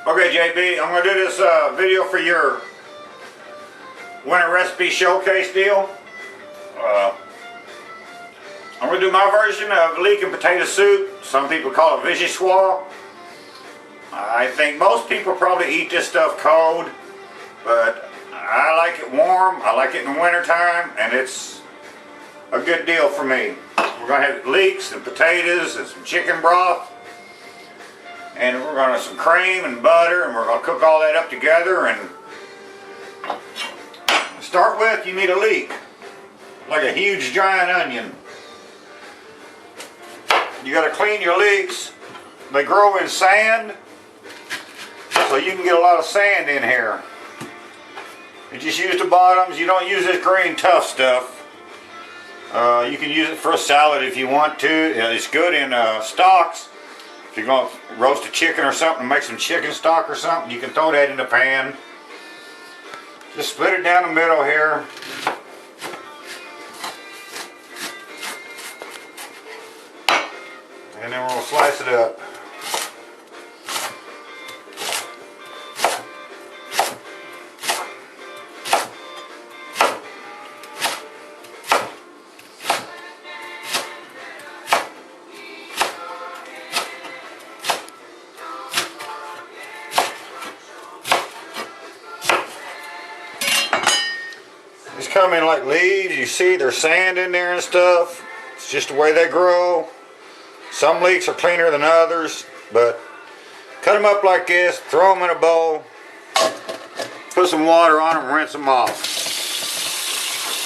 Okay, JB, I'm going to do this video for your winter recipe showcase deal. I'm going to do my version of leek and potato soup. Some people call it vichyssoise. I think most people probably eat this stuff cold, but I like it warm. I like it in the winter time, and it's a good deal for me. We're going to have leeks and potatoes and some chicken broth. And we're going to have some cream and butter, and we're going to cook all that up together. And to start with, you need a leek, like a huge giant onion. You got to clean your leeks. They grow in sand, so you can get a lot of sand in here. You just use the bottoms. You don't use this green tough stuff. You can use it for a salad if you want to. It's good in stocks. If you're going to roast a chicken or something, make some chicken stock or something, you can throw that in the pan. Just split it down the middle here. And then we'll slice it up. These come in like leaves. You see there's sand in there and stuff. It's just the way they grow. Some leeks are cleaner than others, but cut them up like this, throw them in a bowl, put some water on them, rinse them off.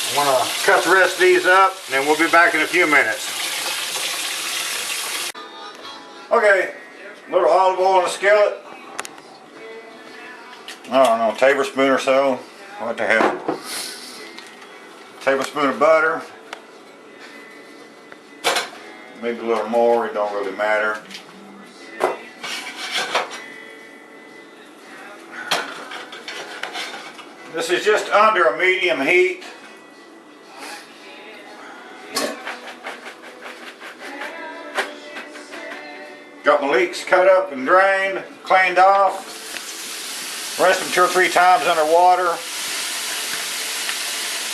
I'm going to cut the rest of these up, and then we'll be back in a few minutes. Okay, a little olive oil in a skillet. I don't know, a tablespoon or so. What the hell? Tablespoon of butter. Maybe a little more, it don't really matter. This is just under a medium heat. Got my leeks cut up and drained, cleaned off. Rinsed them 2 or 3 times under water.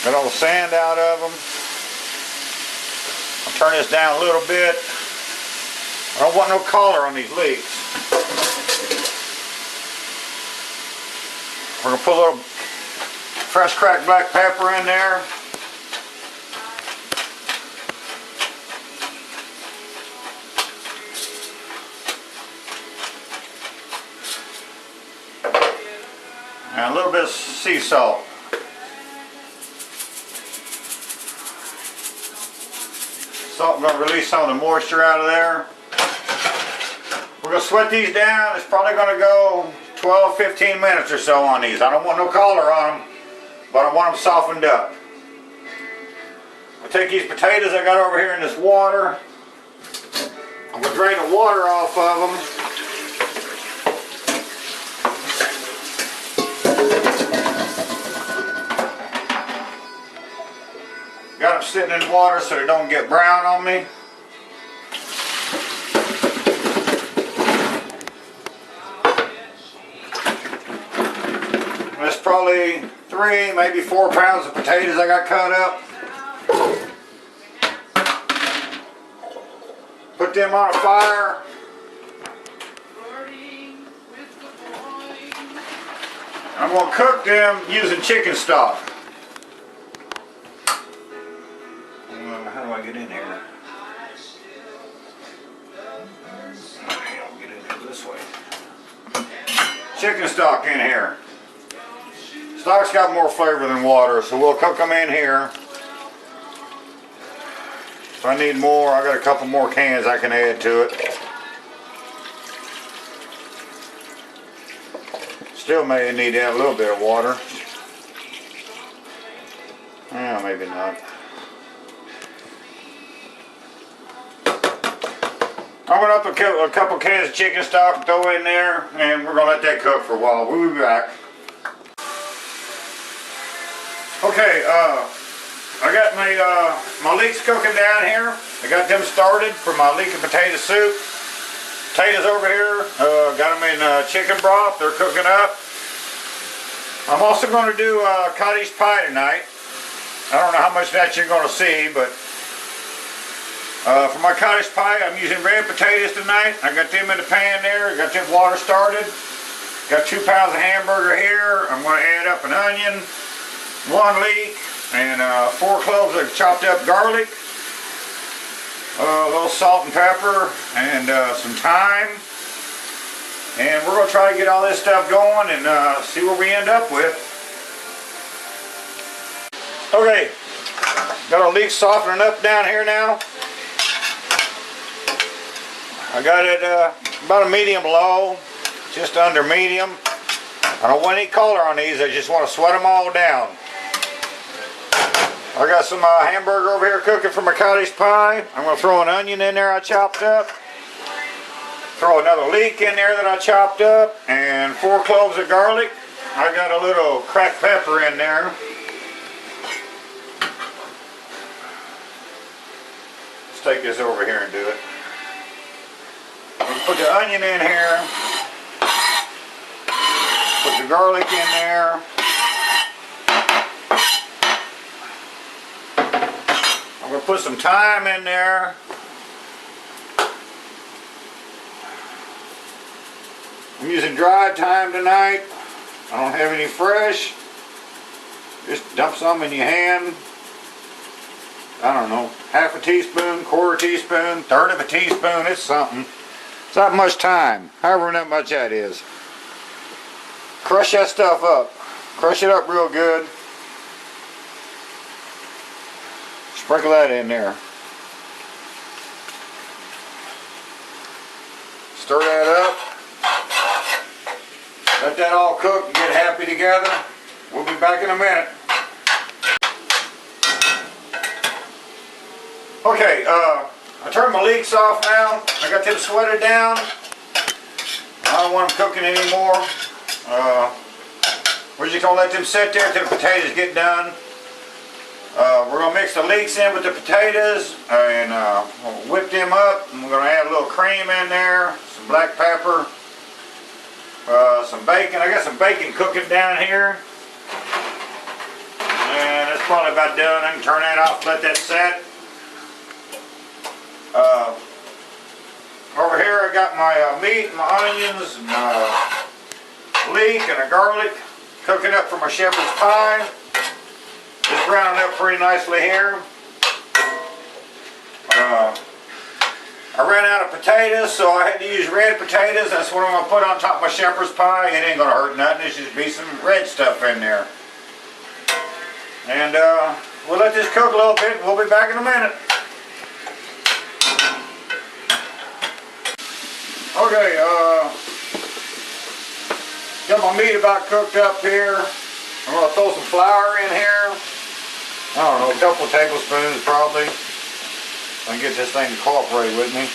Got all the sand out of them. I'll turn this down a little bit. I don't want no color on these leeks. We're going to put a little fresh cracked black pepper in there. And a little bit of sea salt. Salt is going to release some of the moisture out of there. We're going to sweat these down. It's probably going to go 12-15 minutes or so on these. I don't want no color on them, but I want them softened up. I'll take these potatoes I got over here in this water. I'm going to drain the water off of them. Got them sitting in water so they don't get brown on me. That's probably 3, maybe 4 pounds of potatoes I got cut up. Put them on a fire. I'm going to cook them using chicken stock. How do I get in here? I'll get in here this way. Chicken stock in here. Stock's got more flavor than water, so we'll cook them in here. If I need more, I got a couple more cans I can add to it. Still may need to add a little bit of water. Yeah, maybe not. I'm going to put a couple cans of chicken stock, throw in there, and we're going to let that cook for a while. We'll be back. Okay, I got my leeks cooking down here. I got them started for my leek and potato soup. potatoes over here. Got them in chicken broth. They're cooking up. I'm also going to do cottage pie tonight. I don't know how much of that you're going to see, but for my cottage pie, I'm using red potatoes tonight. I got them in the pan there. Got them water started. Got 2 pounds of hamburger here. I'm going to add up an onion, 1 leek, and 4 cloves of chopped up garlic. A little salt and pepper, and some thyme. And we're going to try to get all this stuff going and see what we end up with. Okay, got our leek softening up down here now. I got it about a medium low, just under medium. I don't want any color on these, I just want to sweat them all down. I got some hamburger over here cooking for my cottage pie. I'm going to throw an onion in there I chopped up. Throw another leek in there that I chopped up. And 4 cloves of garlic. I got a little cracked pepper in there. Let's take this over here and do it. Put the onion in here. Put the garlic in there. I'm going to put some thyme in there. I'm using dried thyme tonight. I don't have any fresh. Just dump some in your hand. I don't know, half a teaspoon, quarter teaspoon, third of a teaspoon. It's something. It's not much thyme. However not much that is. Crush that stuff up. Crush it up real good. Sprinkle that in there. Stir that up. Let that all cook and get happy together. We'll be back in a minute. Okay, I turned my leeks off now. I got them sweated down. I don't want them cooking anymore. We're just going to let them sit there till the potatoes get done. We're going to mix the leeks in with the potatoes and we'll whip them up. And we're going to add a little cream in there, some black pepper, some bacon. I got some bacon cooking down here. And that's probably about done. I can turn that off, let that set. Over here I got my meat, my onions, and leek and a garlic cooking up for my shepherd's pie. It's browning up pretty nicely here. I ran out of potatoes, so I had to use red potatoes. That's what I'm going to put on top of my shepherd's pie. It ain't going to hurt nothing. It's just be some red stuff in there. And we'll let this cook a little bit and we'll be back in a minute. Okay, got my meat about cooked up here. I'm going to throw some flour in here. I don't know, a couple of tablespoons probably. I can get this thing to cooperate with me.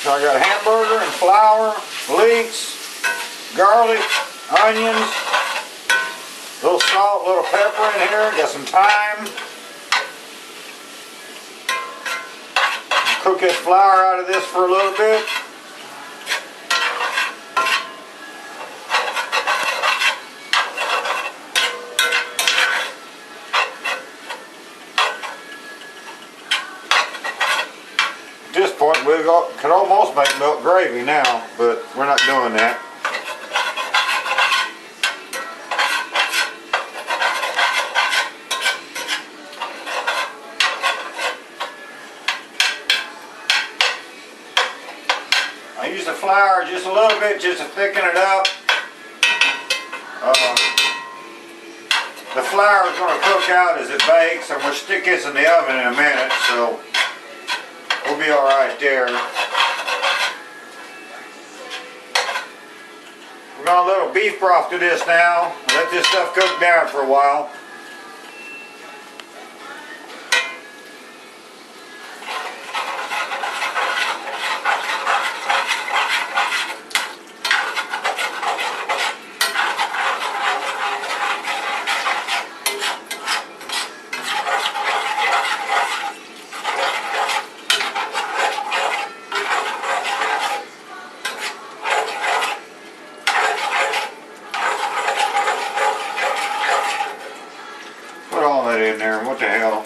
So I got hamburger and flour, leeks, garlic, onions, a little salt, a little pepper in here, got some thyme. Cook this flour out of this for a little bit. At this point we could almost make milk gravy now, but we're not doing that. I use the flour just a little bit just to thicken it up. The flour is going to cook out as it bakes. I'm going to stick this in the oven in a minute, so we'll be alright there. We're going to add a little beef broth to this now. Let this stuff cook down for a while. what the hell.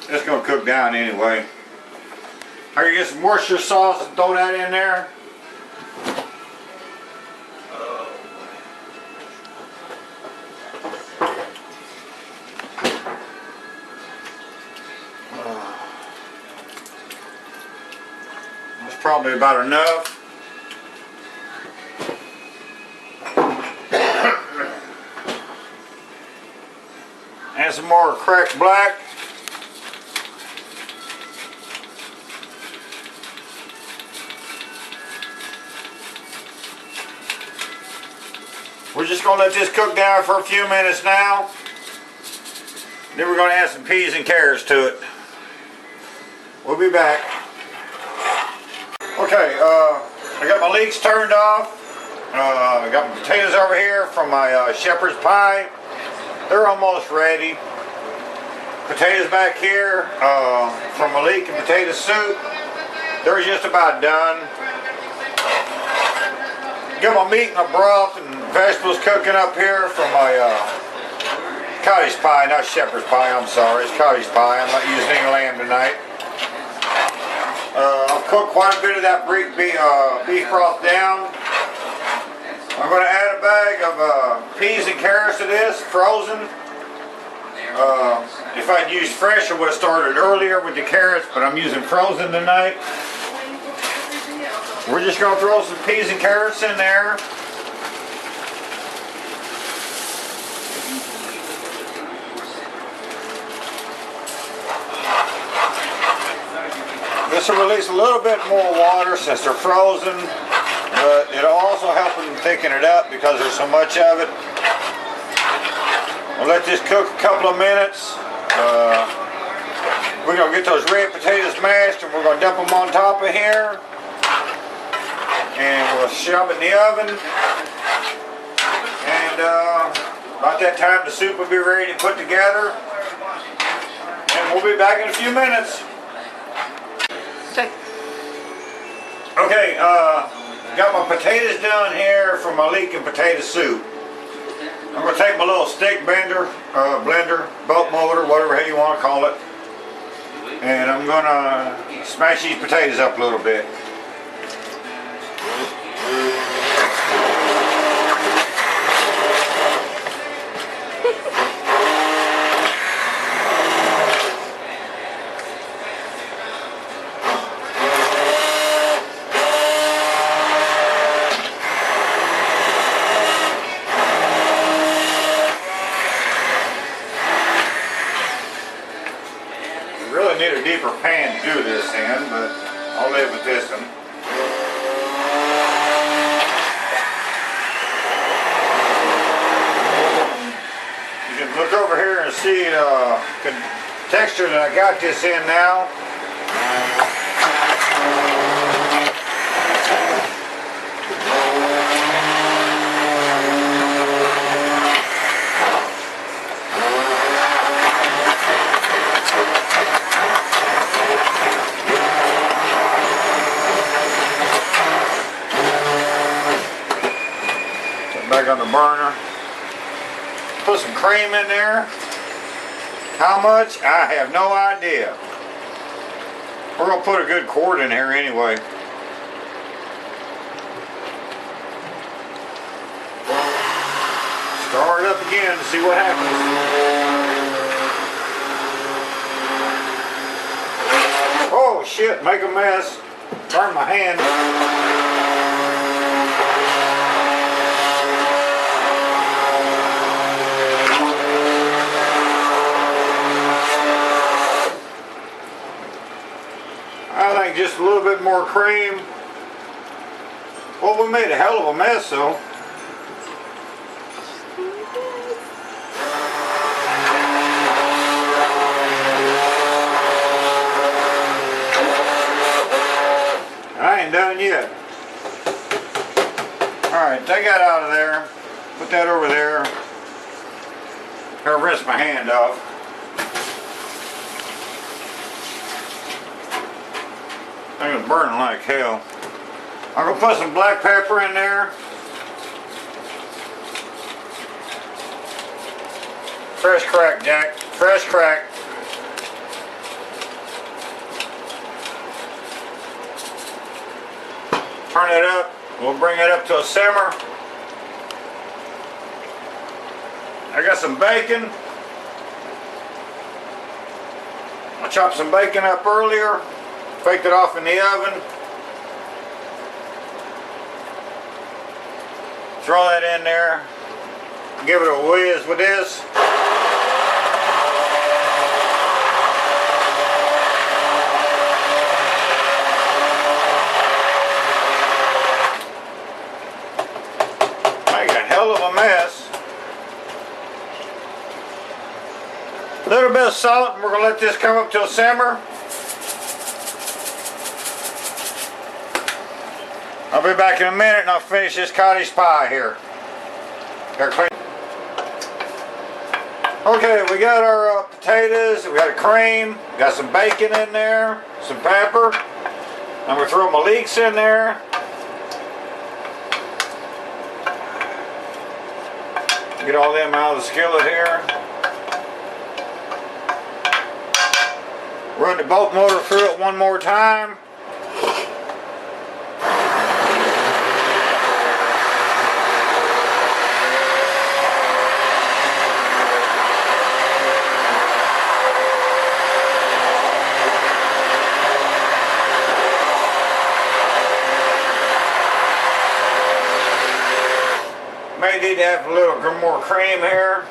It's gonna cook down anyway. I can get some Worcestershire sauce and throw that in there. That's probably about enough. And some more cracked black. We're just going to let this cook down for a few minutes now. Then we're going to add some peas and carrots to it. We'll be back. Okay, I got my leeks turned off. I got my potatoes over here from my shepherd's pie. They're almost ready. Potatoes back here from my leek and potato soup. They're just about done. Got my meat and my broth and vegetables cooking up here from my cottage pie, not shepherd's pie, I'm sorry. It's cottage pie. I'm not using any lamb tonight. I've cooked quite a bit of that beef broth down. I'm going to add a bag of peas and carrots to this, frozen. If I'd used fresh, I would have started earlier with the carrots, but I'm using frozen tonight. We're just going to throw some peas and carrots in there. This will release a little bit more water since they're frozen, but it'll also help them thicken it up because there's so much of it. We'll let this cook a couple of minutes. We're going to get those red potatoes mashed and we're going to dump them on top of here. And we'll shove it in the oven. And about that time the soup will be ready to put together. And we'll be back in a few minutes. Okay, got my potatoes done here for my leek and potato soup. I'm going to take my little stick blender, boat motor, whatever you want to call it. And I'm going to smash these potatoes up a little bit. Really need a deeper pan to do this in, but I'll live with this one. You can look over here and see the texture that I got this in now. Back on the burner. Put some cream in there. How much? I have no idea. We're going to put a good quart in here anyway. Stir it up again to see what happens. Oh shit, make a mess. Burn my hand. I think just a little bit more cream. Well, we made a hell of a mess though. I ain't done yet. Alright, take that out of there. Put that over there. I'll rinse my hand off. I'm gonna burn like hell. I'm gonna put some black pepper in there. Fresh crack, Jack. Fresh crack. Turn it up. We'll bring it up to a simmer. I got some bacon. I chopped some bacon up earlier. Baked it off in the oven. Throw that in there. Give it a whiz with this. Make a hell of a mess. A little bit of salt, and we're going to let this come up to a simmer. I'll be back in a minute and I'll finish this cottage pie here. Okay, we got our potatoes, we got a cream, got some bacon in there, some pepper. I'm going to throw my leeks in there. Get all them out of the skillet here. Run the boat motor through it one more time. May need to have a little more cream here.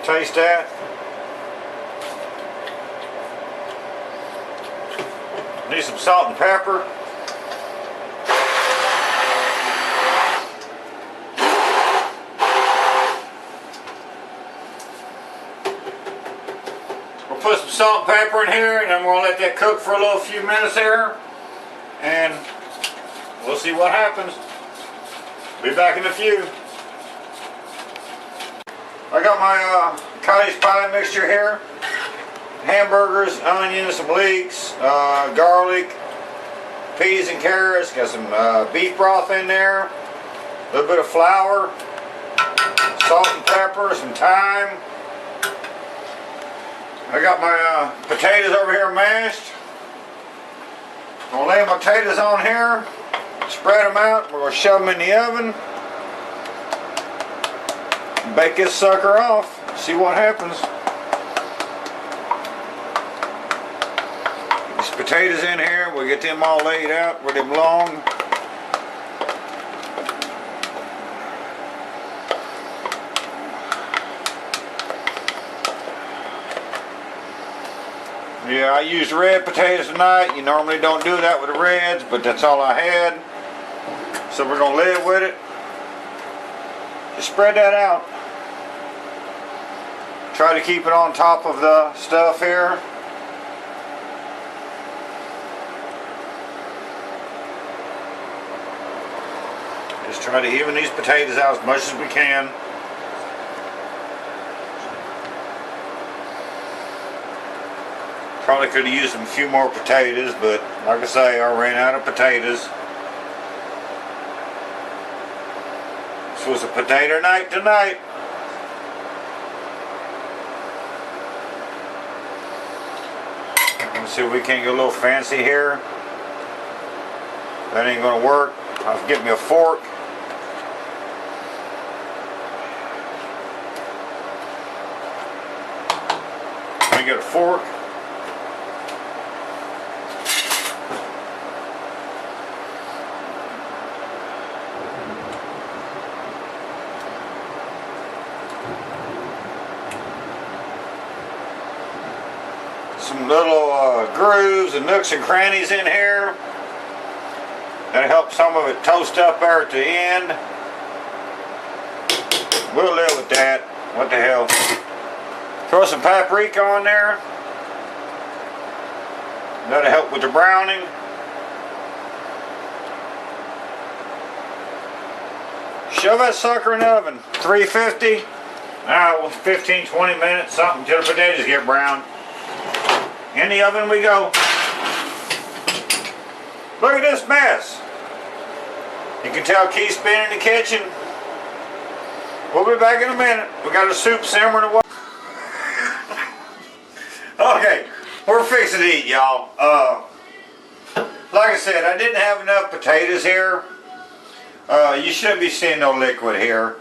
Taste that. Need some salt and pepper. We'll put some salt and pepper in here, and then we'll let that cook for a few minutes here, and we'll see what happens. Be back in a few. I got my cottage pie mixture here. Hamburgers, onions, some leeks, garlic, peas and carrots. Got some beef broth in there. A little bit of flour, salt and pepper, some thyme. I got my potatoes over here mashed. I'm gonna lay my potatoes on here, spread them out. We're gonna shove them in the oven. Bake this sucker off, see what happens. These potatoes in here, we'll get them all laid out where they belong. Yeah, I used red potatoes tonight. You normally don't do that with the reds, but that's all I had. So we're going to live with it. Just spread that out. Try to keep it on top of the stuff here. Just try to even these potatoes out as much as we can. Probably could have used a few more potatoes, but like I say, I ran out of potatoes. This was a potato night tonight. Let's see if we can get a little fancy here. That ain't gonna work. I'll have to get me a fork. Let me get a fork. Some little grooves and nooks and crannies in here. That'll help some of it toast up there at the end. We'll live with that. What the hell. Throw some paprika on there. That'll help with the browning. Shove that sucker in the oven. 350. Well, 15, 20 minutes, something, till the potatoes get brown. In the oven we go. Look at this mess. You can tell Keith's been in the kitchen. We'll be back in a minute. We got a soup simmering away. Okay, we're fixing to eat, y'all. Like I said, I didn't have enough potatoes here. You shouldn't be seeing no liquid here,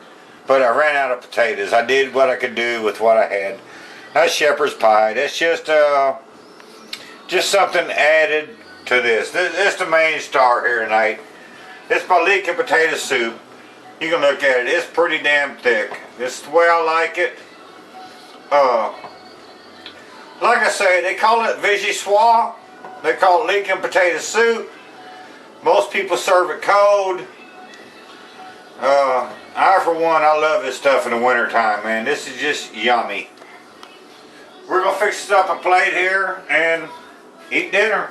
but I ran out of potatoes. I did what I could do with what I had. That's shepherd's pie. That's just something added to this. This is the main star here tonight. It's my leek and potato soup. You can look at it. It's pretty damn thick. This is the way I like it. Like I say, they call it vichyssoise. They call it leek and potato soup. Most people serve it cold. I, for one, I love this stuff in the winter time, man. This is just yummy. We're going to fix this up a plate here and eat dinner.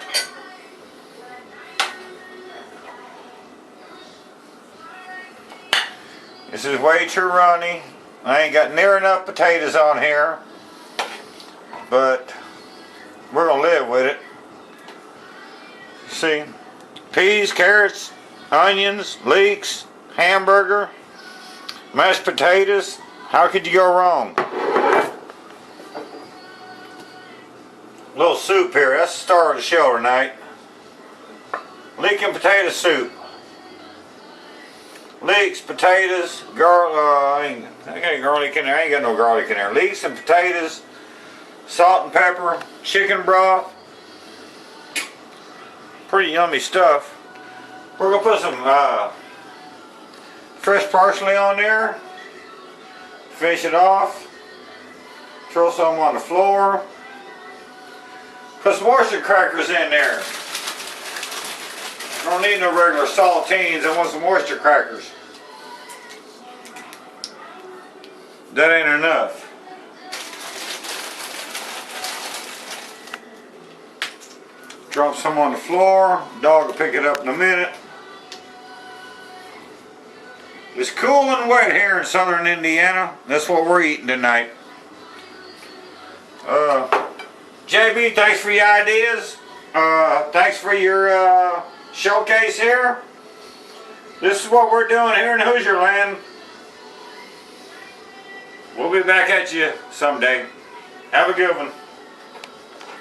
This is way too runny. I ain't got near enough potatoes on here, but we're going to live with it. See, peas, carrots, onions, leeks, hamburger, mashed potatoes. How could you go wrong? Little soup here. That's the star of the show tonight. Leek and potato soup. Leeks, potatoes, I got garlic in there. I ain't got no garlic in there. Leeks and potatoes, salt and pepper, chicken broth. Pretty yummy stuff. We're gonna put some fresh parsley on there. Finish it off. Throw some on the floor. Put some oyster crackers in there. I don't need no regular saltines. I want some oyster crackers. That ain't enough. Drop some on the floor. Dog will pick it up in a minute. It's cool and wet here in southern Indiana. That's what we're eating tonight. JB, thanks for your ideas. Thanks for your showcase here. This is what we're doing here in Hoosier Land. We'll be back at you someday. Have a good one.